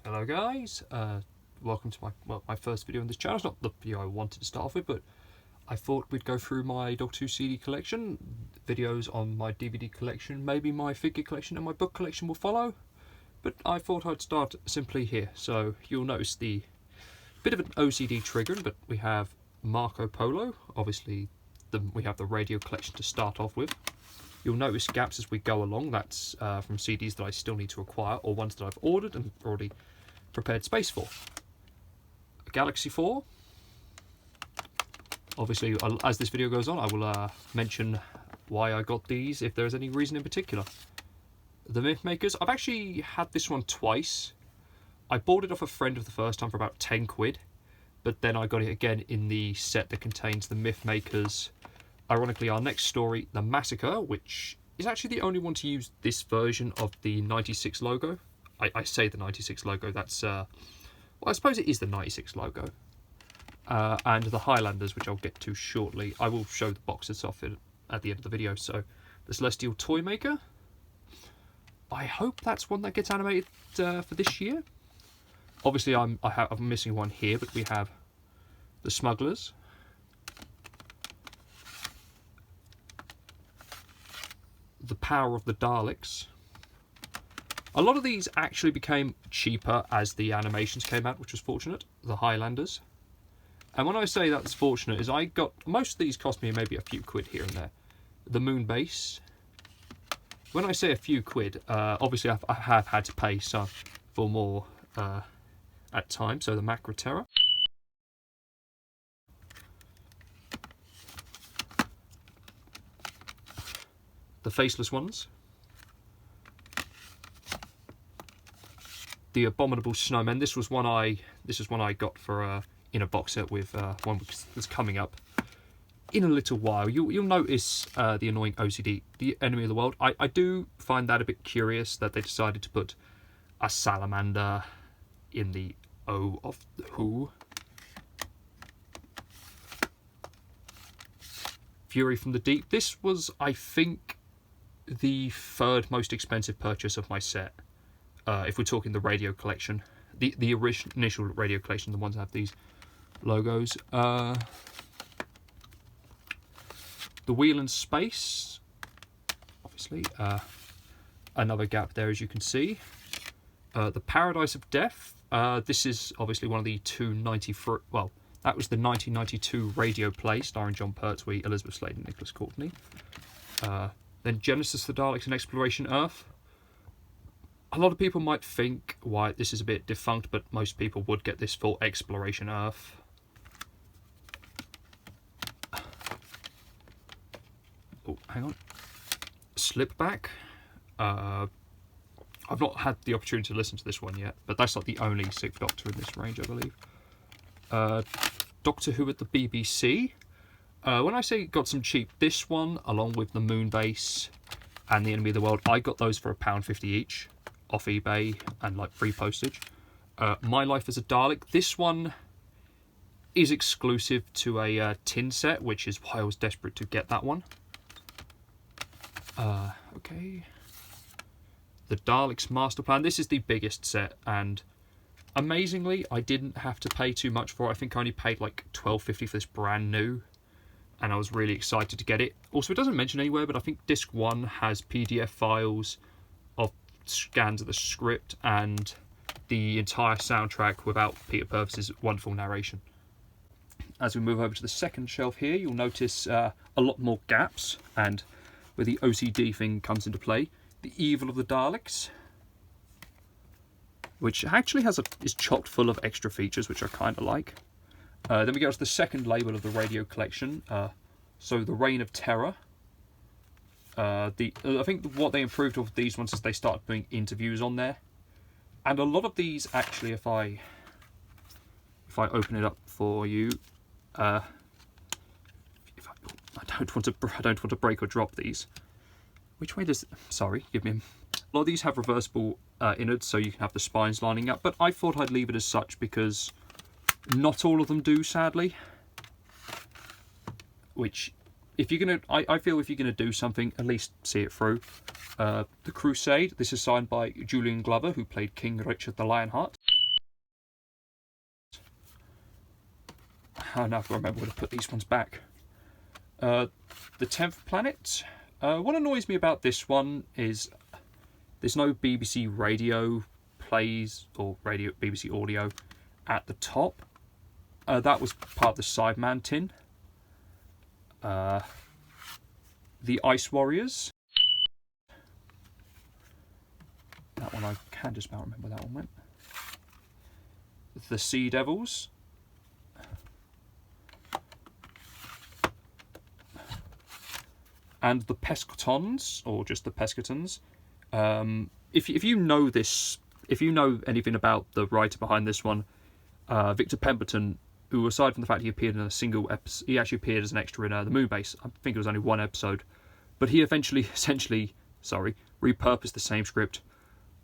Hello guys, welcome to my first video on this channel. It's not the video I wanted to start off with, but I thought we'd go through my Doctor Who CD collection, videos on my DVD collection, maybe my figure collection and my book collection will follow. But I thought I'd start simply here. So you'll notice the bit of an OCD trigger, but we have Marco Polo, obviously we have the radio collection to start off with. You'll notice gaps as we go along. That's from CDs that I still need to acquire or ones that I've ordered and already prepared space for. Galaxy 4. Obviously, as this video goes on, I will mention why I got these, if there's any reason in particular. The Myth Makers. I've actually had this one twice. I bought it off a friend of the first time for about 10 quid, but then I got it again in the set that contains the Myth Makers. Ironically, our next story, The Massacre, which is actually the only one to use this version of the 96 logo. I say the 96 logo, that's, well, I suppose it is the 96 logo. And the Highlanders, which I'll get to shortly. I will show the boxes off it at the end of the video. So, the Celestial Toymaker. I hope that's one that gets animated for this year. Obviously, I'm missing one here, but we have the Smugglers. The Power of the Daleks. A lot of these actually became cheaper as the animations came out, which was fortunate. The Highlanders. And when I say that's fortunate, is I got... most of these cost me maybe a few quid here and there. The Moon Base. When I say a few quid, obviously I have had to pay some for more at times. So the Macra Terror. The Faceless Ones. The Abominable Snowmen. This was one I got for in a box set with one that's coming up in a little while. You'll notice the annoying OCD, the Enemy of the World. I do find that a bit curious that they decided to put a salamander in the O of the Who. Fury from the Deep. This was, I think, the third most expensive purchase of my set. If we're talking the radio collection, the initial radio collection, the ones that have these logos. The Wheel and Space, obviously. Another gap there, as you can see. The Paradise of Death. This is obviously one of the 293. Well, that was the 1992 radio play starring John Pertwee, Elizabeth Slade, and Nicholas Courtney. Then Genesis, the Daleks, and Exploration Earth. A lot of people might think why this is a bit defunct, but most people would get this for Exploration Earth. Oh, hang on. Slipback. I've not had the opportunity to listen to this one yet, but that's not the only Sixth Doctor in this range, I believe. Doctor Who at the BBC. When I say got some cheap, this one, along with the Moon Base and the Enemy of the World, I got those for £1.50 each off eBay and like free postage. My Life as a Dalek. This one is exclusive to a tin set, which is why I was desperate to get that one. Okay. The Daleks Master Plan. This is the biggest set, and amazingly, I didn't have to pay too much for it. I think I only paid like £12.50 for this brand new. And I was really excited to get it. Also, it doesn't mention anywhere, but I think Disc 1 has PDF files of scans of the script and the entire soundtrack without Peter Purvis's wonderful narration. As we move over to the second shelf here, you'll notice a lot more gaps, and where the OCD thing comes into play. The Evil of the Daleks, which actually is chock full of extra features, which I kind of like. Then we go to the second label of the radio collection, so the Reign of Terror. I think what they improved with these ones is they started putting interviews on there, and a lot of these actually, if I open it up for you, I don't want to break or drop these. Which way does? Sorry, give me. A lot of these have reversible innards, so you can have the spines lining up, but I thought I'd leave it as such because not all of them do, sadly. Which, if you're gonna, I feel if you're gonna do something, at least see it through. The Crusade. This is signed by Julian Glover, who played King Richard the Lionheart. I now have to remember where to put these ones back. The 10th Planet. What annoys me about this one is there's no BBC radio plays or BBC audio at the top. That was part of the Sideman tin. The Ice Warriors. That one I can just about remember that one went. The Sea Devils. And the Pescatons, or just the Pescatons. If you know this, if you know anything about the writer behind this one, Victor Pemberton, who aside from the fact he appeared in a single episode, he actually appeared as an extra in the Moonbase. I think it was only one episode, but he essentially repurposed the same script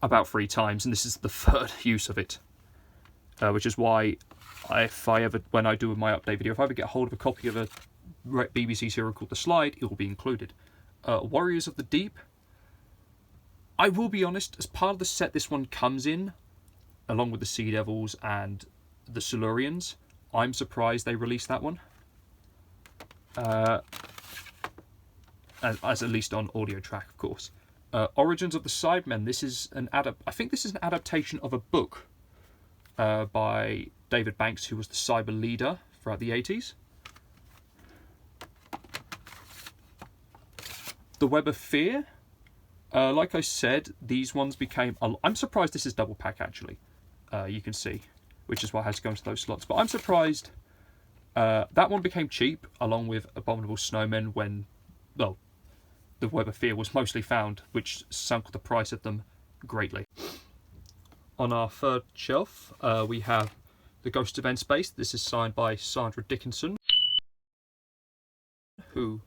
about 3 times, and this is the 3rd use of it, which is why when I do my update video, if I ever get hold of a copy of a BBC serial called The Slide, it will be included. Warriors of the Deep. I will be honest, as part of the set this one comes in, along with the Sea Devils and the Silurians, I'm surprised they released that one. As at least on audio track, of course. Origins of the Sidemen. This is I think this is an adaptation of a book by David Banks, who was the cyber leader throughout the 80s. The Web of Fear. Like I said, these ones became... I'm surprised this is double pack, actually. You can see, which is why I had to go into those slots. But I'm surprised that one became cheap, along with Abominable Snowmen, when, well, the Web of Fear was mostly found, which sunk the price of them greatly. On our 3rd shelf, we have The Ghost of N-Space. This is signed by Sandra Dickinson, who...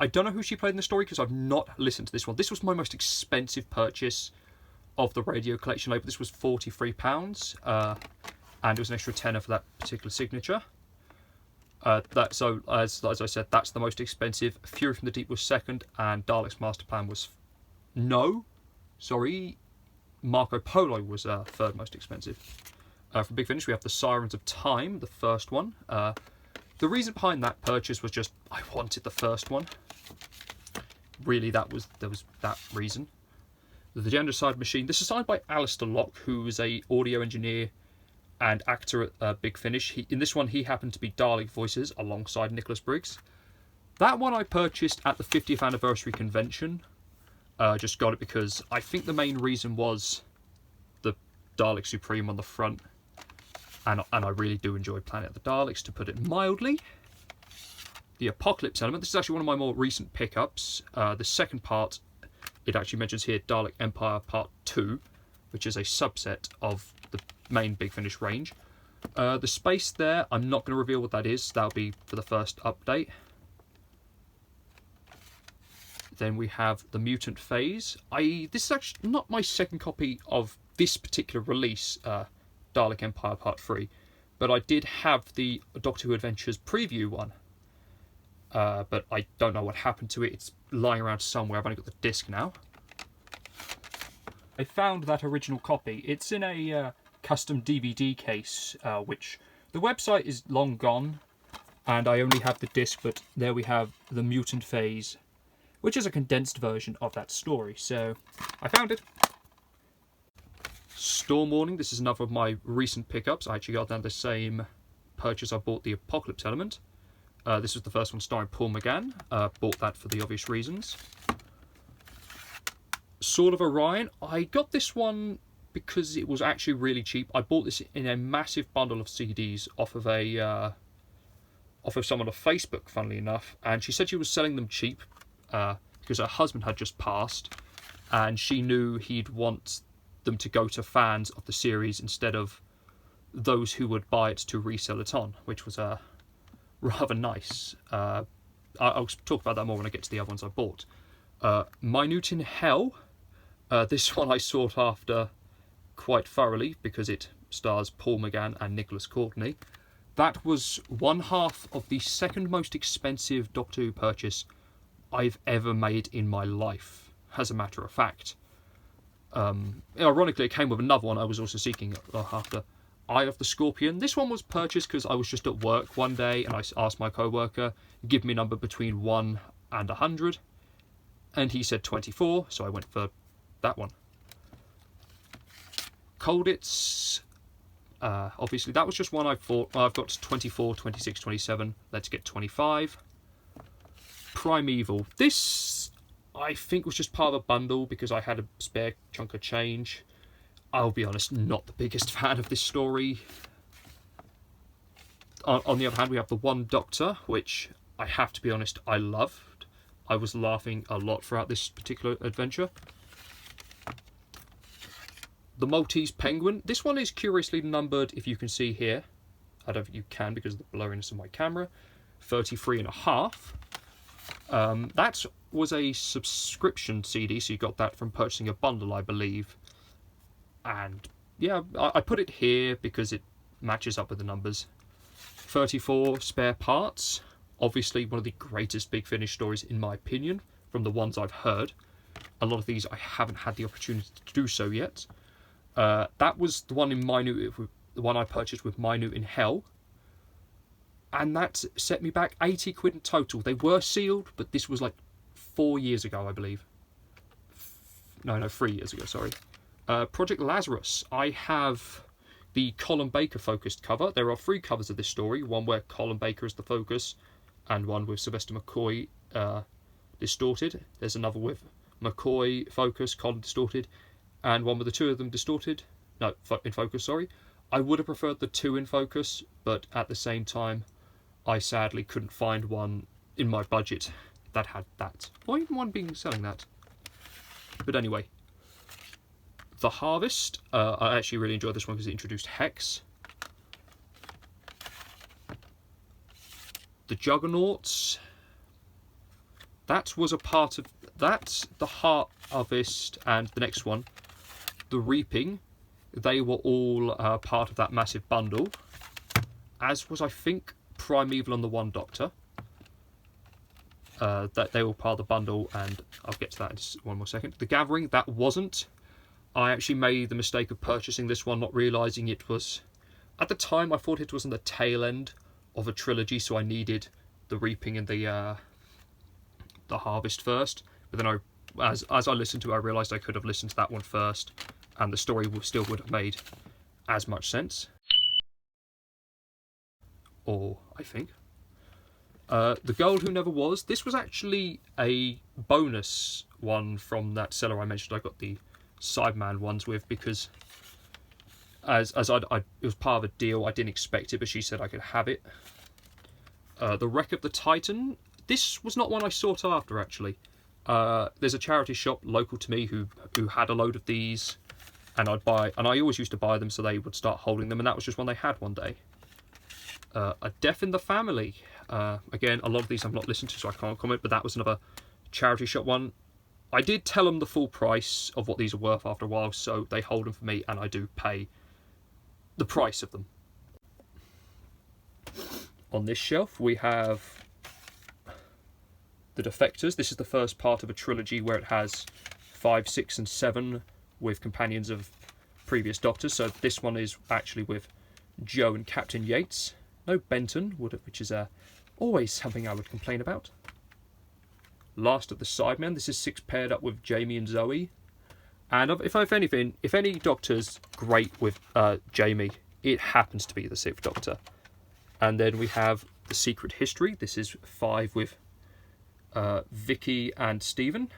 I don't know who she played in the story because I've not listened to this one. This was my most expensive purchase of the radio collection label. This was £43, and it was an extra tenner for that particular signature. So as I said, that's the most expensive. Fury from the Deep was 2nd, and Dalek's Master Plan was... Marco Polo was 3rd most expensive. From Big Finish, we have The Sirens of Time, the 1st one. The reason behind that purchase was just I wanted the 1st one. Really, there was that reason. The Gendercide Machine. This is signed by Alistair Locke, who is a audio engineer and actor at Big Finish. In this one, he happened to be Dalek voices alongside Nicholas Briggs. That one I purchased at the 50th anniversary convention. Just got it because I think the main reason was the Dalek Supreme on the front. And I really do enjoy Planet of the Daleks, to put it mildly. The Apocalypse Element. This is actually one of my more recent pickups. The 2nd part, it actually mentions here Dalek Empire Part 2, which is a subset of the main Big Finish range. The space there, I'm not going to reveal what that is. That'll be for the 1st update. Then we have the Mutant Phase. This is actually not my 2nd copy of this particular release, Dalek Empire Part 3, but I did have the Doctor Who Adventures preview one, but I don't know what happened to it. It's lying around somewhere. I've only got the disc now. I found that original copy. It's in a custom DVD case, which the website is long gone, and I only have the disc, but there we have the Mutant Phase, which is a condensed version of that story, so I found it. Storm Warning. This is another of my recent pickups. I actually got down the same purchase I bought the Apocalypse Element. This was the 1st one starring Paul McGann. Bought that for the obvious reasons. Sword of Orion. I got this one because it was actually really cheap. I bought this in a massive bundle of CDs off of someone on Facebook, funnily enough, and she said she was selling them cheap because her husband had just passed, and she knew he'd want them to go to fans of the series instead of those who would buy it to resell it on, which was rather nice. I'll talk about that more when I get to the other ones I bought. Minute in Hell. This one I sought after quite thoroughly because it stars Paul McGann and Nicholas Courtney. That was 1/2 of the 2nd most expensive Doctor Who purchase I've ever made in my life, as a matter of fact. Ironically, it came with another one I was also seeking after. Eye of the Scorpion. This one was purchased because I was just at work one day and I asked my co-worker, give me a number between 1 and 100. And he said 24, so I went for that one. Colditz, obviously that was just one I thought, well, I've got 24, 26, 27, let's get 25. Primeval. This, I think, was just part of a bundle because I had a spare chunk of change. I'll be honest, not the biggest fan of this story. On the other hand, we have the One Doctor, which I have to be honest, I loved. I was laughing a lot throughout this particular adventure. The Maltese Penguin. This one is curiously numbered, if you can see here. I don't think you can because of the blurriness of my camera. 33.5. That was a subscription CD, so you got that from purchasing a bundle, I believe. And yeah, I put it here because it matches up with the numbers. 34 Spare Parts. Obviously one of the greatest Big Finish stories in my opinion, from the ones I've heard. A lot of these I haven't had the opportunity to do so yet. That was the one in Minute, the one I purchased with Minute in Hell. And that set me back 80 quid in total. They were sealed, but this was like 4 years ago, I believe. No, 3 years ago, sorry. Project Lazarus. I have the Colin Baker focused cover. There are 3 covers of this story. One where Colin Baker is the focus, and one with Sylvester McCoy distorted. There's another with McCoy focus, Colin distorted, and one with the 2 of them distorted. No, in focus, sorry. I would have preferred the 2 in focus, but at the same time, I sadly couldn't find one in my budget that had that, or even one being selling that. But anyway, The Harvest. I actually really enjoyed this one because it introduced Hex. The Juggernauts. That was a part of that. The Harvest and the next one, The Reaping. They were all part of that massive bundle, as was, I think, Primeval and the One Doctor. That they were part of the bundle, and I'll get to that in just one more second. The Gathering, that wasn't. I actually made the mistake of purchasing this one, not realising it was... At the time, I thought it was on the tail end of a trilogy, so I needed The Reaping and the Harvest first. But then, as I listened to it, I realised I could have listened to that one first, and the story still would have made as much sense. Or, I think. The Girl Who Never Was. This was actually a bonus one from that seller I mentioned. I got the Sideman ones with because as it was part of a deal. I didn't expect it, but she said I could have it. The Wreck of the Titan. This was not one I sought after, actually. There's a charity shop local to me who had a load of these, and I always used to buy them, so they would start holding them, and that was just one they had one day. A Death in the Family. Again, a lot of these I've not listened to, so I can't comment, but that was another charity shop one. I did tell them the full price of what these are worth after a while, so they hold them for me, and I do pay the price of them. On this shelf, we have the Defectors. This is the first part of a trilogy where it has 5, 6, and 7 with companions of previous Doctors. So this one is actually with Joe and Captain Yates. No Benton, which is always something I would complain about. Last of the Sidemen. This is 6 paired up with Jamie and Zoe. And if any Doctor's great with Jamie, it happens to be the 6th Doctor. And then we have The Secret History. This is 5 with Vicky and Stephen.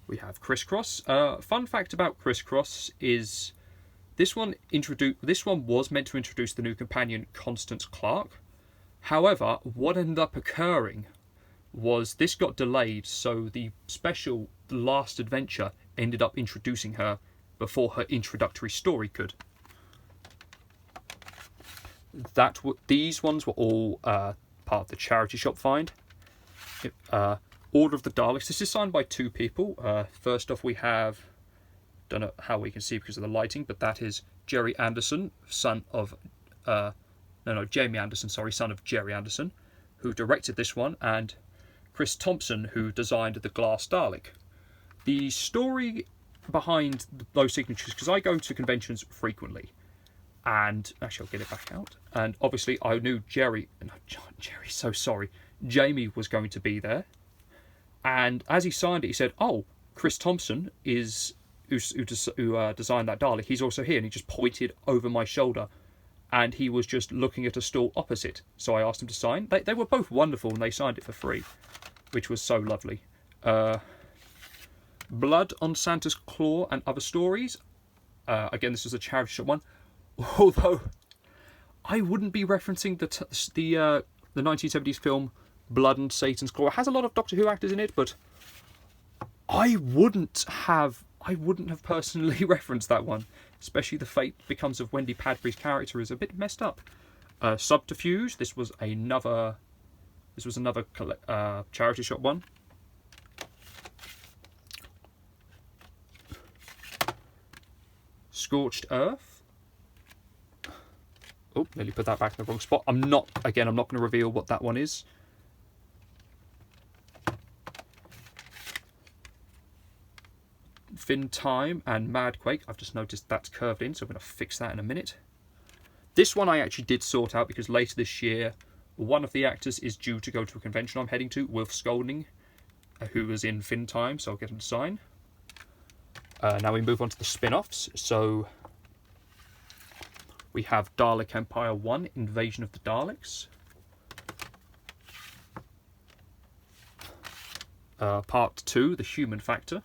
We have Crisscross. Fun fact about Crisscross is this one was meant to introduce the new companion Constance Clark. However, what ended up occurring was this got delayed, so the last adventure ended up introducing her before her introductory story could. These ones were all part of the charity shop find. Order of the Daleks. This is signed by 2 people. First off, we have, don't know how we can see because of the lighting, but that is Jerry Anderson, son of Jamie Anderson, son of Jerry Anderson, who directed this one, and Chris Thompson, who designed the Glass Dalek. The story behind those signatures, because I go to conventions frequently, and actually I'll get it back out, and obviously I knew Jamie was going to be there, and as he signed it he said, oh, Chris Thompson is who designed that Dalek, he's also here, and he just pointed over my shoulder, and he was just looking at a stall opposite, so I asked him to sign. They were both wonderful, and they signed it for free, which was so lovely. Blood on Santa's Claw and Other Stories. Again, this was a charity shop one. Although, I wouldn't be referencing the 1970s film Blood on Satan's Claw. It has a lot of Doctor Who actors in it, but I wouldn't have personally referenced that one. Especially the fate becomes of Wendy Padbury's character is a bit messed up. Subterfuge. This was another charity shop one. Scorched Earth. Oh, nearly put that back in the wrong spot. I'm not going to reveal what that one is. Fin Time and Madquake. I've just noticed that's curved in, so I'm going to fix that in a minute. This one I actually did sort out because later this year, one of the actors is due to go to a convention I'm heading to, Wilf Scolding, who was in Fin Time, so I'll get him to sign. Now we move on to the spin-offs. So we have Dalek Empire 1, Invasion of the Daleks. Part 2, The Human Factor.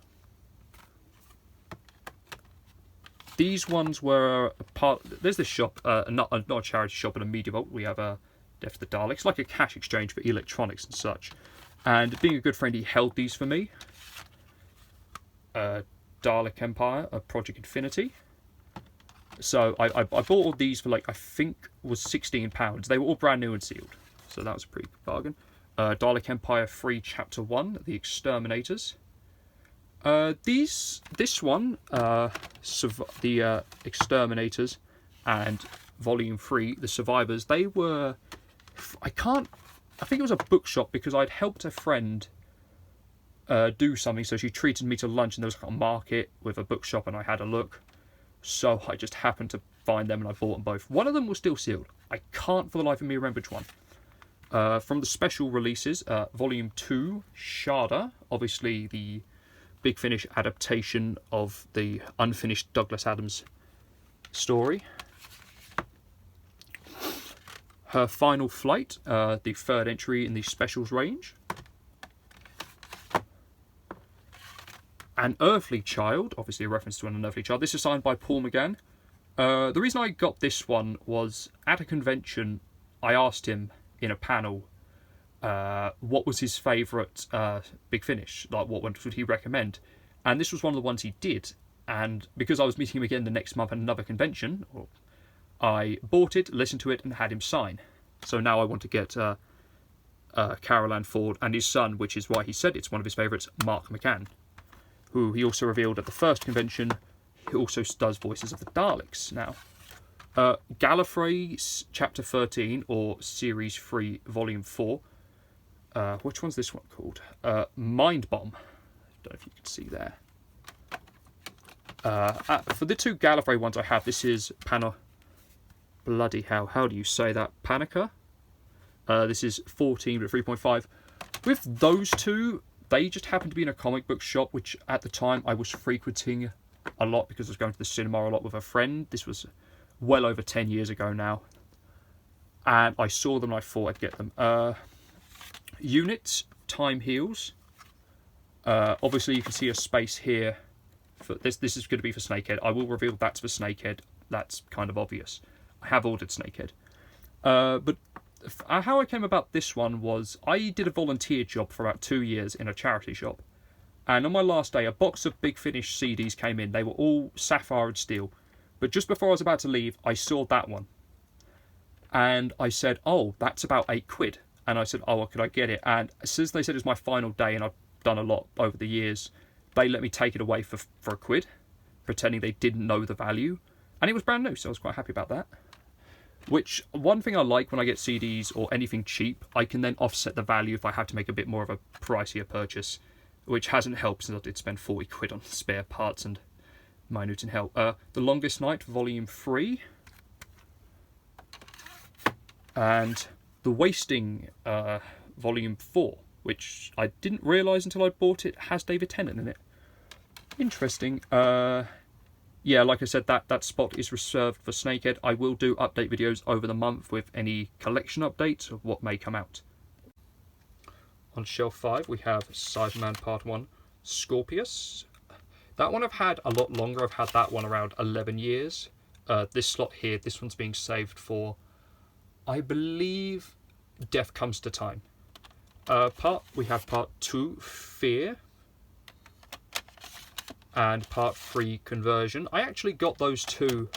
These ones were there's this shop, not a charity shop, but a media vault. We have Death of the Daleks, like a cash exchange for electronics and such. And being a good friend, he held these for me. Dalek Empire, Project Infinity. So I bought all these for I think was £16. They were all brand new and sealed, so that was a pretty good bargain. Dalek Empire 3 Chapter 1, The Exterminators. This one, the Exterminators, and Volume 3, The Survivors, they were... I think it was a bookshop because I'd helped a friend do something, so she treated me to lunch, and there was a market with a bookshop, and I had a look. So I just happened to find them, and I bought them both. One of them was still sealed. I can't for the life of me remember which one. From the special releases, Volume 2, Sharda, obviously the Big Finish adaptation of the unfinished Douglas Adams story. Her Final Flight, the third entry in the specials range. An Earthly Child, obviously a reference to an unearthly child. This is signed by Paul McGann. The reason I got this one was at a convention, I asked him in a panel what was his favourite Big Finish, like what one would he recommend. And this was one of the ones he did. And because I was meeting him again the next month at another convention, I bought it, listened to it, and had him sign. So now I want to get Carol Ann Ford and his son, which is why he said it's one of his favourites, Mark McCann, who he also revealed at the first convention. He also does voices of the Daleks now. Gallifrey's Chapter 13, or Series 3, Volume 4. Which one's this one called? Mind Bomb. I don't know if you can see there. For the two Gallifrey ones I have, this is Bloody hell, how do you say that? Panica? This is 14 but 3.5. With those two, they just happened to be in a comic book shop, which at the time I was frequenting a lot because I was going to the cinema a lot with a friend. This was well over 10 years ago now. And I saw them and I thought I'd get them. Unit, Time Heals. Obviously you can see a space here. For this is going to be for Snakehead. I will reveal that's for Snakehead. That's kind of obvious. I have ordered Snakehead. But how I came about this one was I did a volunteer job for about 2 years in a charity shop. And on my last day, a box of Big Finish CDs came in. They were all sapphire and steel. But just before I was about to leave, I saw that one. And I said, oh, that's about £8. And I said, oh, well, could I get it? And since they said it was my final day, and I've done a lot over the years, they let me take it away for £1, pretending they didn't know the value. And it was brand new, so I was quite happy about that. Which, one thing I like when I get CDs or anything cheap, I can then offset the value if I have to make a bit more of a pricier purchase. which hasn't helped since I did spend 40 quid on spare parts and minute in hell. The Longest Night, Volume 3. And The Wasting, Volume 4, which I didn't realise until I bought it has David Tennant in it. Interesting. Yeah, like I said, that spot is reserved for Snakehead. I will do update videos over the month with any collection updates of what may come out. On shelf 5, we have Cyberman Part 1, Scorpius. That one I've had a lot longer. I've had that one around 11 years. This slot here, this one's being saved for, I believe, Death Comes to Time. We have Part 2, Fear. And Part 3, Conversion. I actually got those two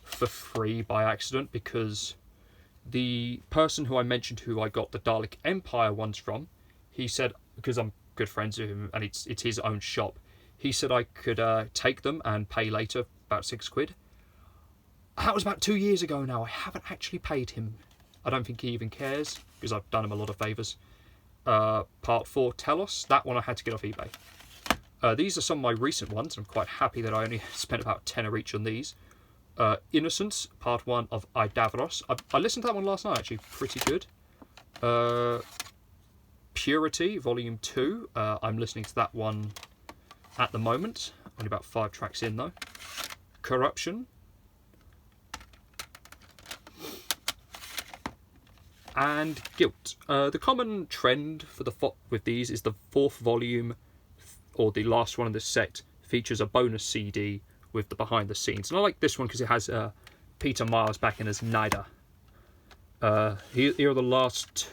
for free by accident because the person who I mentioned who I got the Dalek Empire ones from, he said, because I'm good friends with him and it's his own shop, he said I could take them and pay later, about 6 quid. That was about 2 years ago now. I haven't actually paid him. I don't think he even cares because I've done him a lot of favours. Part 4, Telos. That one I had to get off eBay. These are some of my recent ones. I'm quite happy that I only spent about 10 each on these. Innocence, Part 1 of Idavros. I listened to that one last night, actually. Pretty good. Purity, Volume 2. I'm listening to that one at the moment. Only about 5 tracks in, though. Corruption. And Guilt. The common trend for with these is the 4th volume, or the last one in the set, features a bonus CD with the behind the scenes. And I like this one because it has Peter Miles back in as Nida. Here are the last,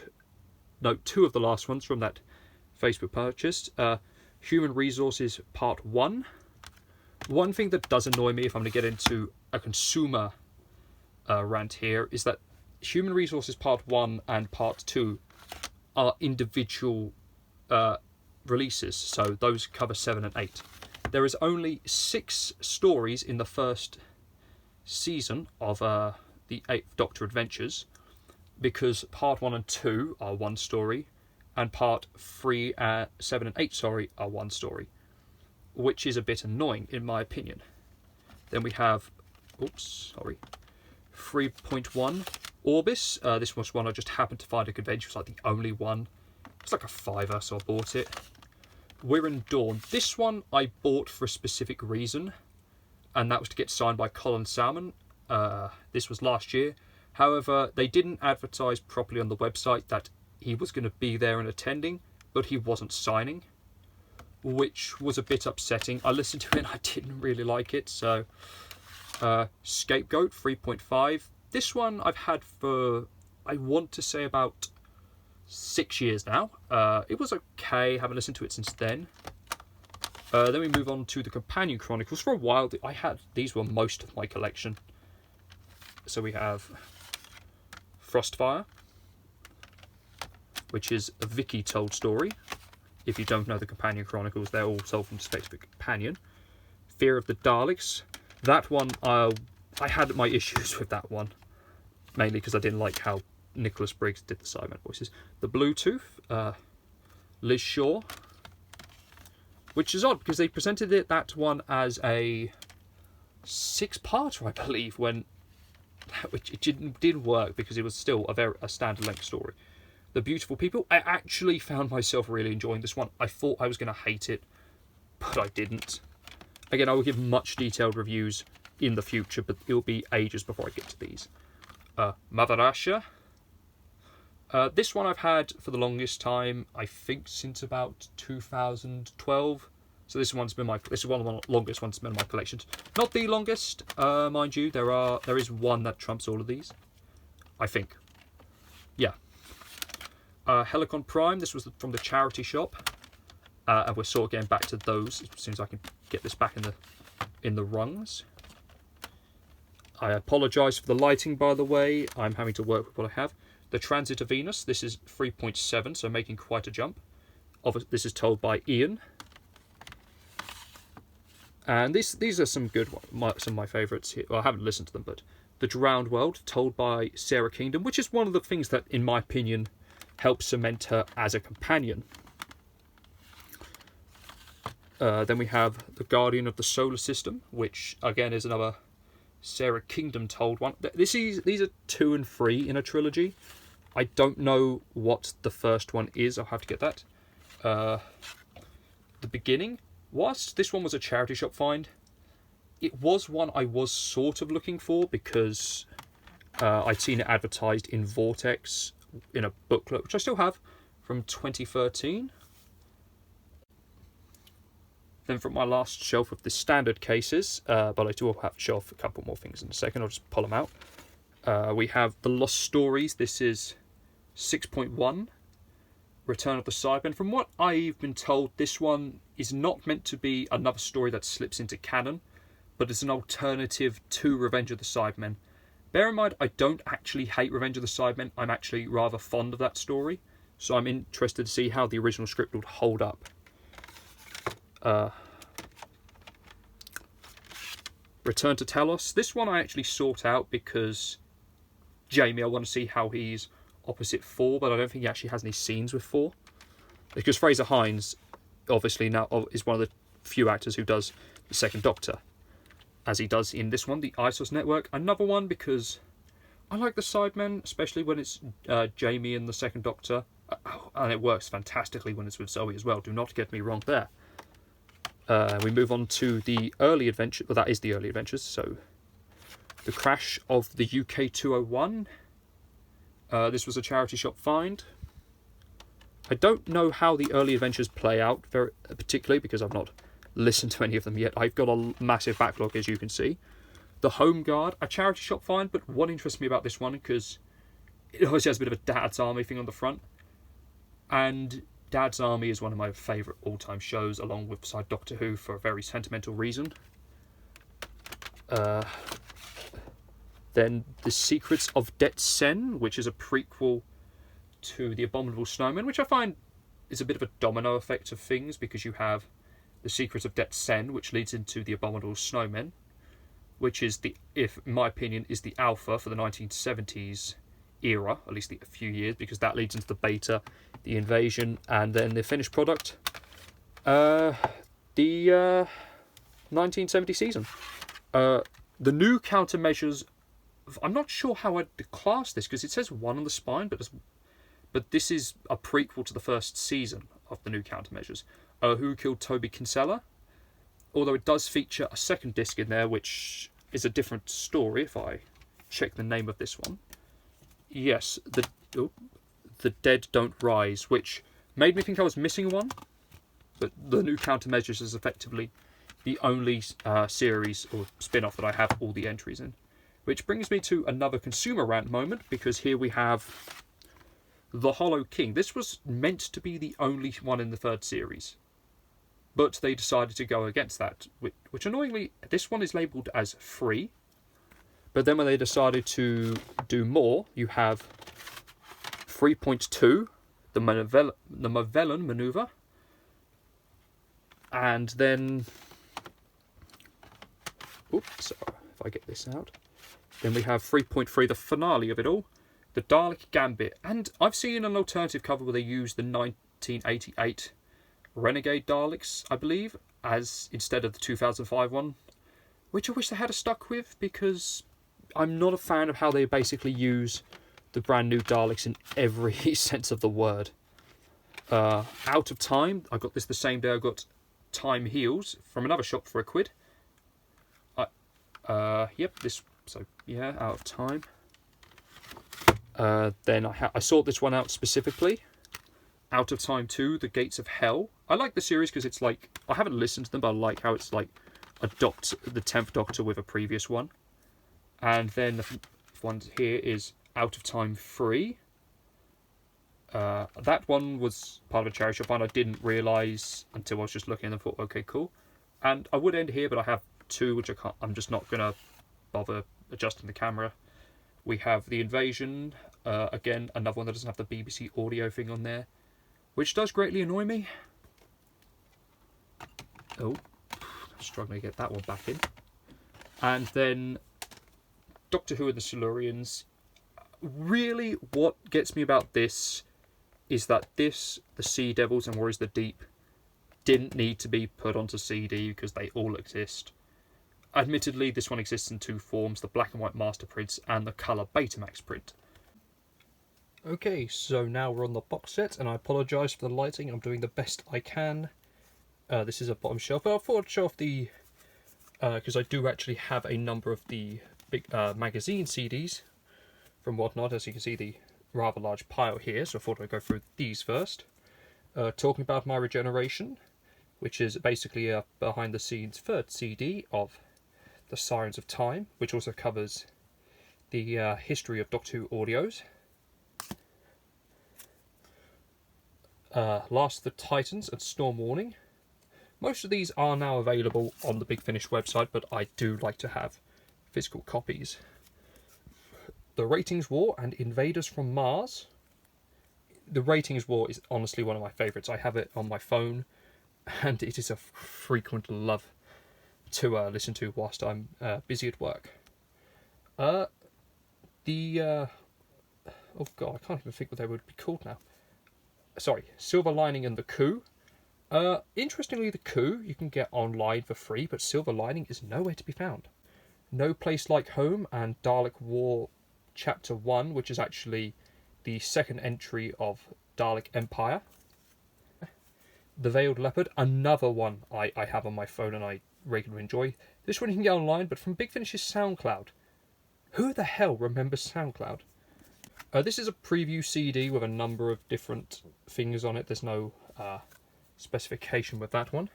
no, 2 of the last ones from that Facebook purchase. Human Resources Part 1. One thing that does annoy me if I'm going to get into a consumer rant here is that Human Resources Part 1 and Part 2 are individual releases, so those cover 7 and 8. There is only 6 stories in the first season of the 8th Doctor Adventures, because Part 1 and 2 are one story, and Part 3, 7 and 8, sorry, are one story, which is a bit annoying in my opinion. Then we have, 3.1 Orbis. This was one I just happened to find at a convention. It was like the only one. It's like a £5, so I bought it. We're in Dawn. This one I bought for a specific reason, and that was to get signed by Colin Salmon. This was last year. However, they didn't advertise properly on the website that he was going to be there and attending, but he wasn't signing, which was a bit upsetting. I listened to it and I didn't really like it, so... Scapegoat 3.5. This one I've had for, I want to say, about 6 years now. It was okay, haven't listened to it since then. Then we move on to the Companion Chronicles. For a while, these were most of my collection. So we have Frostfire, which is a Vicky told story. If you don't know the Companion Chronicles, they're all sold from Spectre Companion. Fear of the Daleks. That one, I had my issues with that one, mainly because I didn't like how Nicholas Briggs did the Cyberman voices. The Bluetooth, Liz Shaw, which is odd because they presented that one as a 6-parter, I believe, which it didn't work because it was still a standard-length story. The Beautiful People, I actually found myself really enjoying this one. I thought I was going to hate it, but I didn't. Again, I will give much detailed reviews in the future, but it will be ages before I get to these. Mother Russia. This one I've had for the longest time, I think since about 2012. So this is one of the longest ones in my collections. Not the longest, mind you. There is one that trumps all of these, I think. Yeah. Helicon Prime. This was from the charity shop. And we're sort of getting back to those as soon as I can get this back in the rungs. I apologise for the lighting, by the way. I'm having to work with what I have. The Transit of Venus. This is 3.7, so making quite a jump. This is told by Ian. And these are some good ones, some of my favourites here. Well, I haven't listened to them, but The Drowned World, told by Sarah Kingdom, which is one of the things that, in my opinion, helps cement her as a companion. Then we have The Guardian of the Solar System, which again is another Sarah Kingdom told one. These are 2 and 3 in a trilogy. I don't know what the first one is. I'll have to get that. The Beginning. Whilst this one was a charity shop find, it was one I was sort of looking for because I'd seen it advertised in Vortex in a booklet, which I still have, from 2013. Then from my last shelf of the standard cases, but I do have to show off a couple more things in a second. I'll just pull them out. We have The Lost Stories. This is 6.1. Return of the Cybermen. From what I've been told, this one is not meant to be another story that slips into canon, but it's an alternative to Revenge of the Cybermen. Bear in mind, I don't actually hate Revenge of the Cybermen. I'm actually rather fond of that story, so I'm interested to see how the original script would hold up. Return to Talos. This one I actually sought out because Jamie, I want to see how he's opposite Thor, but I don't think he actually has any scenes with Thor. Because Fraser Hines, obviously now, is one of the few actors who does the Second Doctor, as he does in this one, the ISOS Network. Another one because I like the Sidemen, especially when it's Jamie and the Second Doctor, and it works fantastically when it's with Zoe as well. Do not get me wrong there. We move on to the early adventure. Well, that is the early adventures. So, The Crash of the UK 201. This was a charity shop find. I don't know how the early adventures play out, very particularly because I've not listened to any of them yet. I've got a massive backlog, as you can see. The Home Guard, a charity shop find, but what interests me about this one, because it obviously has a bit of a Dad's Army thing on the front, and Dad's Army is one of my favourite all-time shows, along with beside Doctor Who, for a very sentimental reason. Then The Secrets of Det Sen, which is a prequel to The Abominable Snowman, which I find is a bit of a domino effect of things, because you have The Secrets of Det Sen, which leads into The Abominable Snowman, which is in my opinion, is the alpha for the 1970s era, at least a few years, because that leads into the beta, the invasion, and then the finished product, the 1970 season. The new countermeasures, I'm not sure how I'd class this, because it says 1 on the spine, but this is a prequel to the first season of the new countermeasures. Who Killed Toby Kinsella? Although it does feature a second disc in there, which is a different story, if I check the name of this one. Yes, The Dead Don't Rise, which made me think I was missing one, but the new countermeasures is effectively the only series or spin-off that I have all the entries in. Which brings me to another consumer rant moment, because here we have The Hollow King. This was meant to be the only one in the 3rd series, but they decided to go against that, which annoyingly, this one is labelled as free, but then when they decided to do more, you have 3.2, the Mavellan Maneuver, and then, oops, if I get this out, then we have 3.3, the finale of it all, the Dalek Gambit. And I've seen an alternative cover where they use the 1988 Renegade Daleks, I believe, as instead of the 2005 one, which I wish they had stuck with, because I'm not a fan of how they basically use the brand new Daleks in every sense of the word. Out of Time, I got this the same day I got Time Heals from another shop for £1. Out of Time. Then I sought this one out specifically. Out of Time 2, The Gates of Hell. I like the series because it's like, I haven't listened to them, but I like how it's like the 10th Doctor with a previous one. And then the one here is Out of Time 3. That one was part of a charity shop find. I didn't realise until I was just looking and thought, okay, cool. And I would end here, but I have 2, which I'm just not going to bother adjusting the camera. We have The Invasion, again, another one that doesn't have the BBC audio thing on there, which does greatly annoy me. Oh, I'm struggling to get that one back in. And then Doctor Who and the Silurians. Really, what gets me about this is that the Sea Devils and Warriors of the Deep didn't need to be put onto CD because they all exist. Admittedly, this one exists in two forms, the black and white master prints and the colour Betamax print. Okay, so now we're on the box set, and I apologise for the lighting. I'm doing the best I can. This is a bottom shelf, but I thought I'd show off the... because I do actually have a number of the big magazine CDs from Whatnot. As you can see, the rather large pile here, so I thought I'd go through these first. Talking about my regeneration, which is basically a behind-the-scenes third CD of The Sirens of Time, which also covers the history of Doctor Who audios. Last of the Titans and Storm Warning. Most of these are now available on the Big Finish website, but I do like to have physical copies. The Ratings War and Invaders from Mars. The Ratings War is honestly one of my favourites. I have it on my phone, and it is a frequent love to listen to whilst I'm busy at work. Oh god, I can't even think what they would be called now. Sorry, Silver Lining and the Coup. Interestingly, the Coup you can get online for free, but Silver Lining is nowhere to be found. No Place Like Home and Dalek War Chapter 1, which is actually the second entry of Dalek Empire. The Veiled Leopard, another one I have on my phone and I regularly enjoy. This one you can get online, but from Big Finish's SoundCloud. Who the hell remembers SoundCloud? This is a preview CD with a number of different things on it. There's no specification with that one.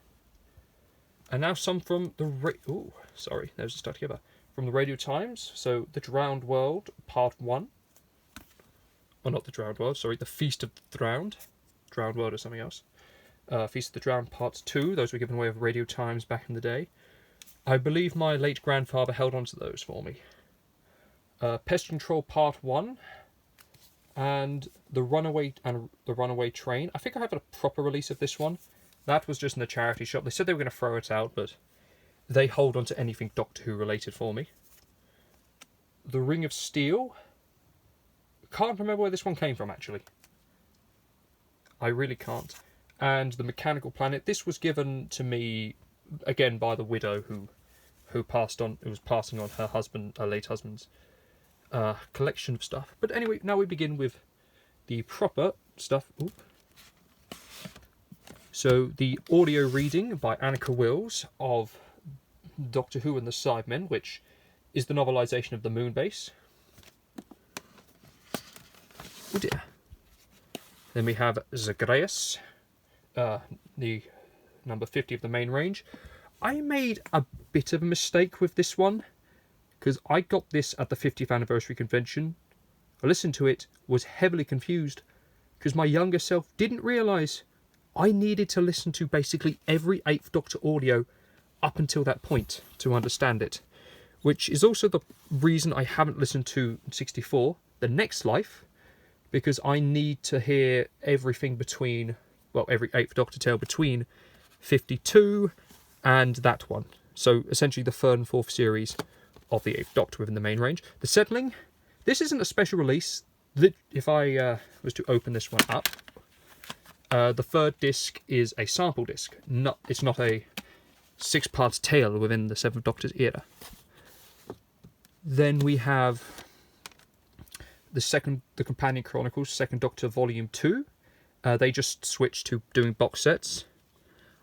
And now some from the those are stuck together. From the Radio Times. So The Drowned World, Part 1. Or not The Drowned World, sorry, The Feast of the Drowned. Drowned World or something else. Feast of the Drowned, Part 2. Those were given away of Radio Times back in the day. I believe my late grandfather held on to those for me. Pest Control, Part 1. And the Runaway Train. I think I have a proper release of this one. That was just in the charity shop. They said they were going to throw it out, but they hold on to anything Doctor Who related for me. The Ring of Steel. Can't remember where this one came from, actually. I really can't. And The Mechanical Planet. This was given to me again by the widow who was passing on her late husband's collection of stuff. But anyway, now we begin with the proper stuff. Ooh. So the audio reading by Annika Wills of Doctor Who and the Cybermen, which is the novelisation of the Moonbase. Oh dear. Then we have Zagreus, the number 50 of the main range. I made a bit of a mistake with this one, because I got this at the 50th anniversary convention. I listened to it, was heavily confused, because my younger self didn't realise I needed to listen to basically every 8th Doctor audio up until that point to understand it. Which is also the reason I haven't listened to 64, The Next Life, because I need to hear everything between, well, every 8th Doctor tale between 52 and that one. So essentially the 3rd and 4th series of the 8th Doctor within the main range. The Settling, this isn't a special release. If I was to open this one up, the 3rd disc is a sample disc. It's not a 6-part tale within the 7th Doctor's era. Then we have the Companion Chronicles, 2nd Doctor Volume 2. They just switched to doing box sets.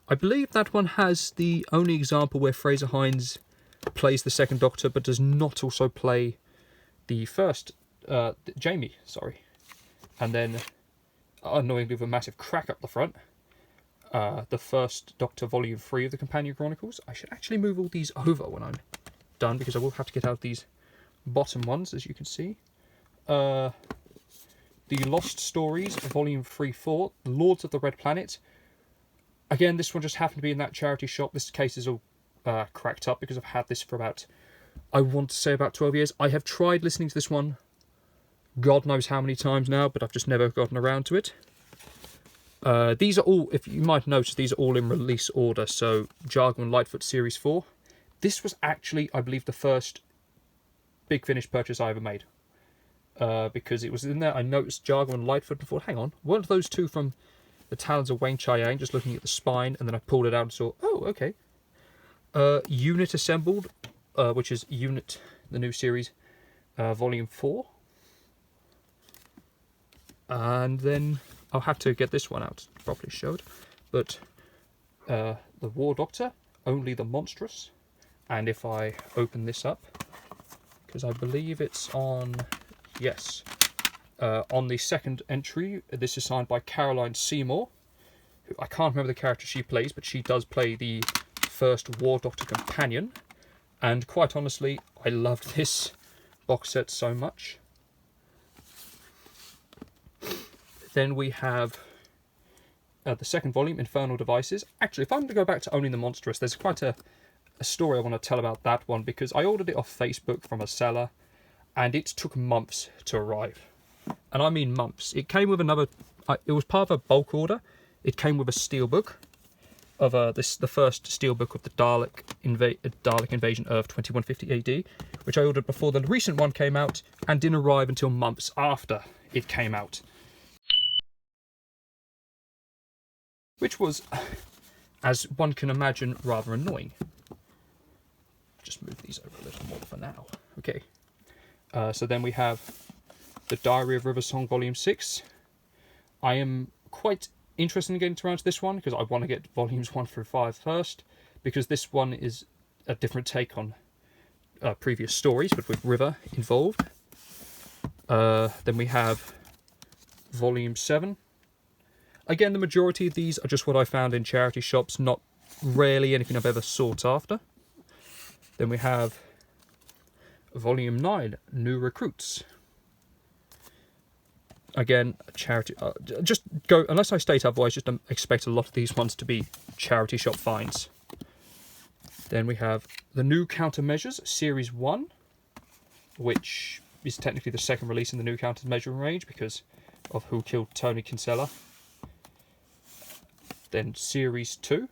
I believe that one has the only example where Fraser Hines plays the 2nd Doctor, but does not also play the first, Jamie, sorry. And then, annoyingly, with a massive crack up the front, the 1st Doctor Volume 3 of the Companion Chronicles. I should actually move all these over when I'm done, because I will have to get out these bottom ones, as you can see. The Lost Stories, Volume 3-4, Lords of the Red Planet. Again, this one just happened to be in that charity shop. This case is all cracked up because I've had this for about, I want to say about 12 years. I have tried listening to this one God knows how many times now, but I've just never gotten around to it. These are all, if you might notice, these are all in release order. So, Jargon and Lightfoot Series 4. This was actually, I believe, the first Big Finish purchase I ever made. Because it was in there, I noticed Jargon and Lightfoot and thought, hang on, weren't those two from The Talons of Wang Chiang, just looking at the spine, and then I pulled it out and saw, oh, okay. Unit Assembled, which is Unit, the new series, Volume 4. And then I'll have to get this one out properly showed. But the War Doctor, Only the Monstrous. And if I open this up, because I believe it's on, yes, on the second entry, this is signed by Caroline Seymour, who I can't remember the character she plays, but she does play the first War Doctor companion. And quite honestly, I loved this box set so much. Then we have the second volume, Infernal Devices. Actually, if I'm going to go back to Only the Monstrous, there's quite a story I want to tell about that one, because I ordered it off Facebook from a seller, and it took months to arrive. And I mean months. It came with another... it was part of a bulk order. It came with a steelbook of the first steelbook of the Dalek Invasion Earth 2150 AD, which I ordered before the recent one came out, and didn't arrive until months after it came out. Which was, as one can imagine, rather annoying. Just move these over a little more for now. Okay. So then we have the Diary of River Song Volume 6. I am quite interested in getting around to this one, because I want to get Volumes 1 through 5 first, because this one is a different take on previous stories, but with River involved. Then we have Volume 7. Again, the majority of these are just what I found in charity shops, not rarely anything I've ever sought after. Then we have Volume 9, New Recruits. Again, charity. Just go, unless I state otherwise, just expect a lot of these ones to be charity shop finds. Then we have the New Countermeasures, Series 1, which is technically the second release in the New Countermeasure range because of Who Killed Tony Kinsella. Then Series 2.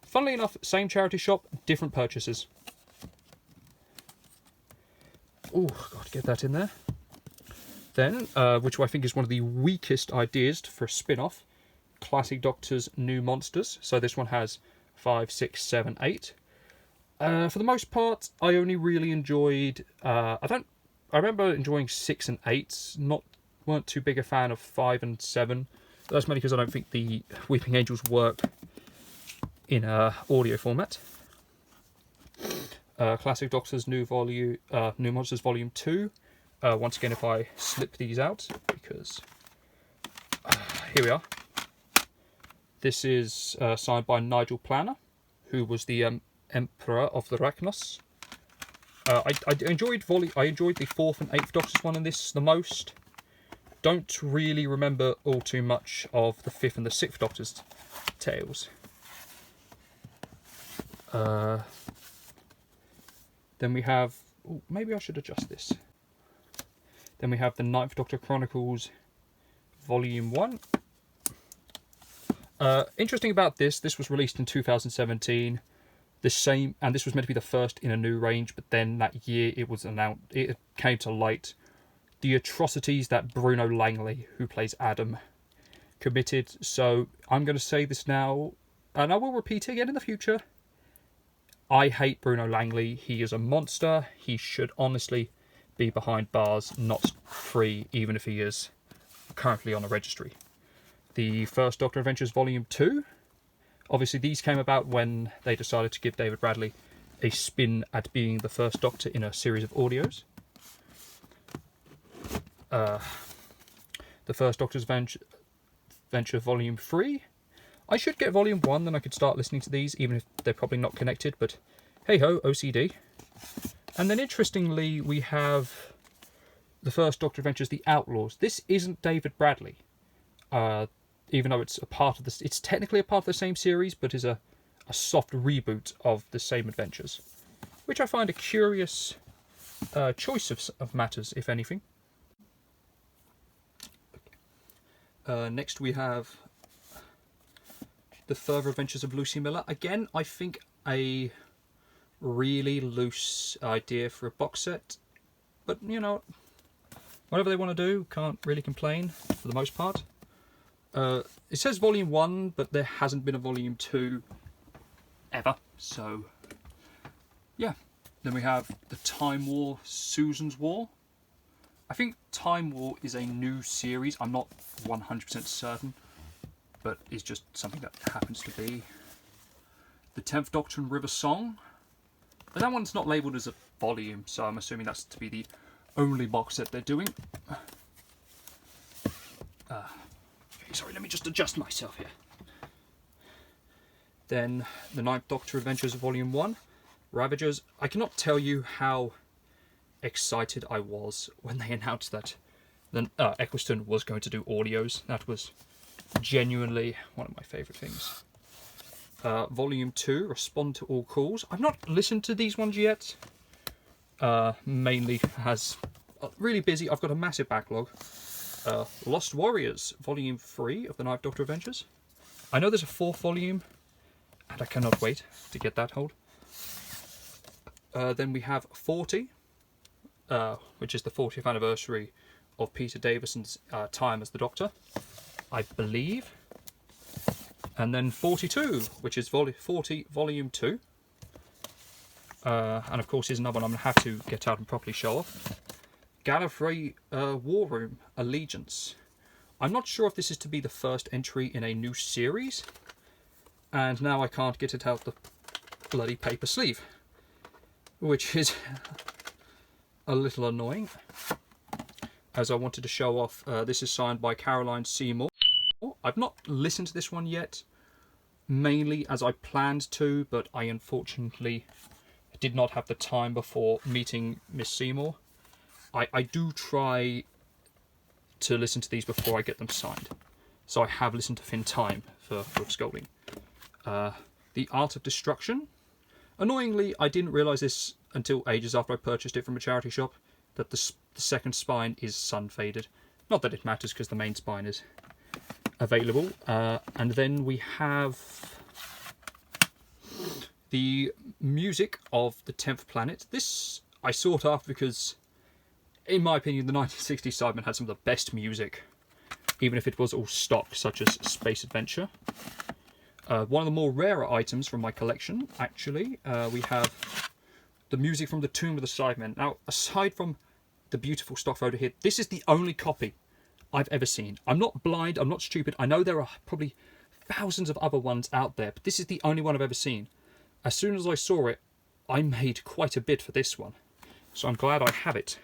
Funnily enough, same charity shop, different purchases. Oh, got to get that in there. Then, which I think is one of the weakest ideas for a spin-off, Classic Doctor's New Monsters. So this one has 5, 6, 7, 8. For the most part, I only really enjoyed... I remember enjoying 6 and 8. Weren't too big a fan of 5 and 7. But that's mainly because I don't think the Weeping Angels work in audio format. Classic Doctor's New Monsters Volume 2. Once again, if I slip these out, because here we are. This is signed by Nigel Planner, who was the Emperor of the Rachnos. I enjoyed the 4th and 8th Doctors one in this the most. Don't really remember all too much of the 5th and the 6th Doctor's tales. Then we have... Oh, maybe I should adjust this. Then we have the 9th Doctor Chronicles Volume 1. Interesting about this was released in 2017. This was meant to be the first in a new range, but then that year it came to light the atrocities that Bruno Langley, who plays Adam, committed. So I'm going to say this now, and I will repeat it again in the future. I hate Bruno Langley. He is a monster. He should honestly be behind bars, not free, even if he is currently on a registry. The First Doctor Adventures Volume 2. Obviously, these came about when they decided to give David Bradley a spin at being the First Doctor in a series of audios. The First Doctor's Venture Volume 3. I should get Volume 1, then I could start listening to these, even if they're probably not connected, but hey-ho, OCD. And then, interestingly, we have the First Doctor Adventures, The Outlaws. This isn't David Bradley, even though it's a part of this. It's technically a part of the same series, but is a soft reboot of the same adventures, which I find a curious choice of matters, if anything. Next we have The Further Adventures of Lucy Miller. Again, I think a really loose idea for a box set, but you know, whatever they want to do, can't really complain for the most part. It says Volume 1, but there hasn't been a Volume 2 ever, so yeah. Then we have the Time War, Susan's War. I think Time War is a new series, I'm not 100% certain, but it's just something that happens to be. The 10th Doctor and River Song. But that one's not labelled as a volume, so I'm assuming that's to be the only box set they're doing. Okay, sorry, let me just adjust myself here. Then the 9th Doctor Adventures Volume 1, Ravagers. I cannot tell you how excited I was when they announced that Eccleston was going to do audios. That was genuinely one of my favourite things. Volume 2, Respond to All Calls. I've not listened to these ones yet. Mainly has really busy. I've got a massive backlog. Lost Warriors, Volume 3 of the 9th Doctor Adventures. I know there's a 4th volume, and I cannot wait to get that hold. Then we have 40, which is the 40th anniversary of Peter Davison's time as the Doctor, I believe. And then 42, which is 40 Volume 2. And of course, here's another one I'm going to have to get out and properly show off. Gallifrey War Room, Allegiance. I'm not sure if this is to be the first entry in a new series. And now I can't get it out the bloody paper sleeve, which is a little annoying, as I wanted to show off. This is signed by Caroline Seymour. I've not listened to this one yet, mainly as I planned to, but I unfortunately did not have the time before meeting Miss Seymour. I do try to listen to these before I get them signed, so I have listened to Finn Time for Brooke Scolding. The Art of Destruction. Annoyingly, I didn't realise this until ages after I purchased it from a charity shop, that the second spine is sun-faded. Not that it matters, because the main spine is available. And then we have the music of the 10th Planet. This I sought after because, in my opinion, the 1960s Cybermen had some of the best music, even if it was all stock, such as Space Adventure. One of the more rarer items from my collection, actually, we have the music from the Tomb of the Cybermen. Now, aside from the beautiful stock photo here, this is the only copy I've ever seen. I'm not blind, I'm not stupid. I know there are probably thousands of other ones out there, but this is the only one I've ever seen. As soon as I saw it, I made quite a bid for this one, so I'm glad I have it.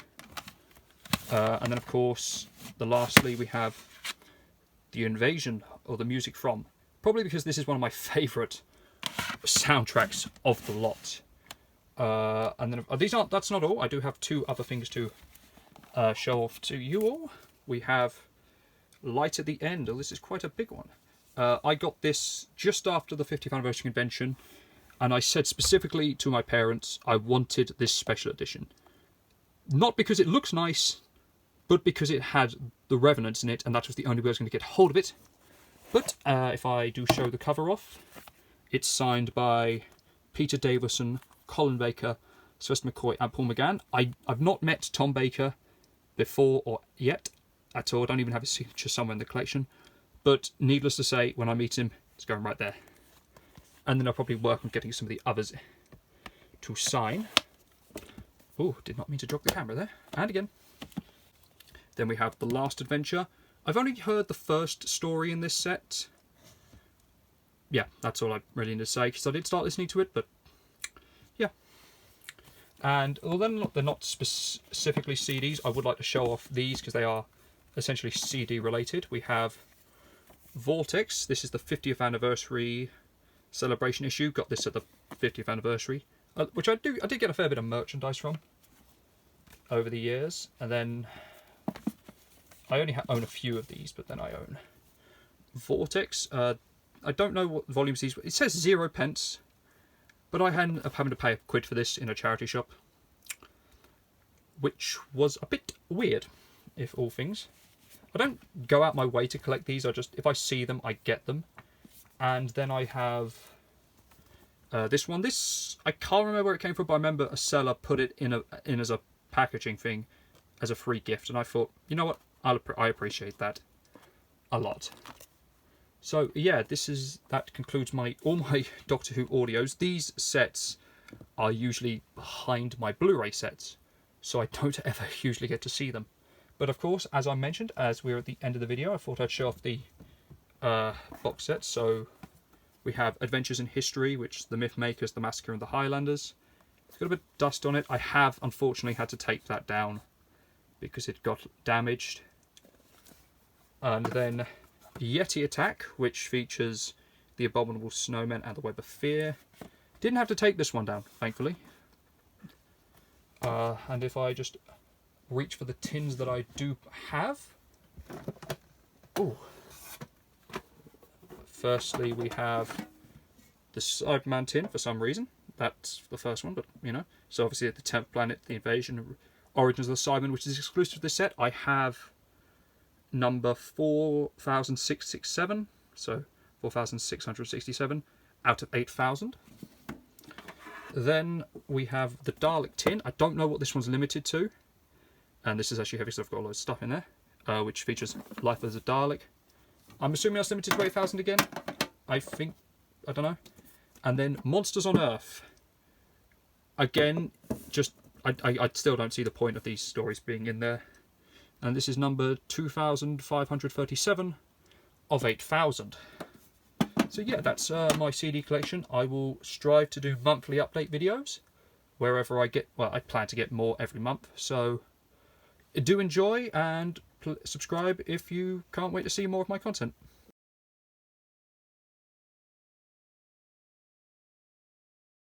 And then, of course, lastly, we have the Invasion, or the music from. Probably because this is one of my favourite soundtracks of the lot. And then that's not all. I do have two other things to show off to you all. We have Light at the End. Oh, this is quite a big one. I got this just after the 50th anniversary convention, and I said specifically to my parents I wanted this special edition. Not because it looks nice, but because it had the Revenants in it, and that was the only way I was going to get hold of it. But if I do show the cover off, it's signed by Peter Davison, Colin Baker, Sylvester McCoy, and Paul McGann. I've not met Tom Baker before or yet at all. I don't even have his signature somewhere in the collection. But needless to say, when I meet him, it's going right there. And then I'll probably work on getting some of the others to sign. Oh, did not mean to drop the camera there. And again. Then we have The Last Adventure. I've only heard the first story in this set. Yeah, that's all I really need to say, because I did start listening to it, but yeah. And although they're not specifically CDs, I would like to show off these, because they are essentially CD related. We have Vortex. This is the 50th anniversary celebration issue. Got this at the 50th anniversary, which I did get a fair bit of merchandise from over the years. And then I only own a few of these, but then I own Vortex. I don't know what volumes these. It says 0 pence, but I ended up having to pay £1 for this in a charity shop, which was a bit weird, if all things. I don't go out my way to collect these. If I see them, I get them. And then I have this one. This I can't remember where it came from, but I remember a seller put it in as a packaging thing as a free gift, and I thought, you know what? I appreciate that a lot. So yeah, that concludes all my Doctor Who audios. These sets are usually behind my Blu-ray sets, so I don't ever usually get to see them. But of course, as I mentioned, as we're at the end of the video, I thought I'd show off the box set. So we have Adventures in History, which is the Myth Makers, the Massacre and the Highlanders. It's got a bit of dust on it. I have unfortunately had to tape that down because it got damaged. And then Yeti Attack, which features the Abominable Snowmen and the Web of Fear. Didn't have to take this one down, thankfully. And if I just reach for the tins that I do have. Ooh. Firstly, we have the Cyberman tin for some reason. That's the first one, but you know. So obviously the 10th Planet, the Invasion, Origins of the Cybermen, which is exclusive to this set. I have number 4667, so 4667 out of 8000. Then we have the Dalek tin. I don't know what this one's limited to, and this is actually heavy, so I've got a lot of stuff in there, which features Life as a Dalek. I'm assuming that's limited to 8000 again. I think, I don't know. And then Monsters on Earth. Again, just I still don't see the point of these stories being in there. And this is number 2537 of 8000. So yeah, that's my CD collection. I will strive to do monthly update videos wherever I get. Well, I plan to get more every month. So do enjoy and subscribe if you can't wait to see more of my content.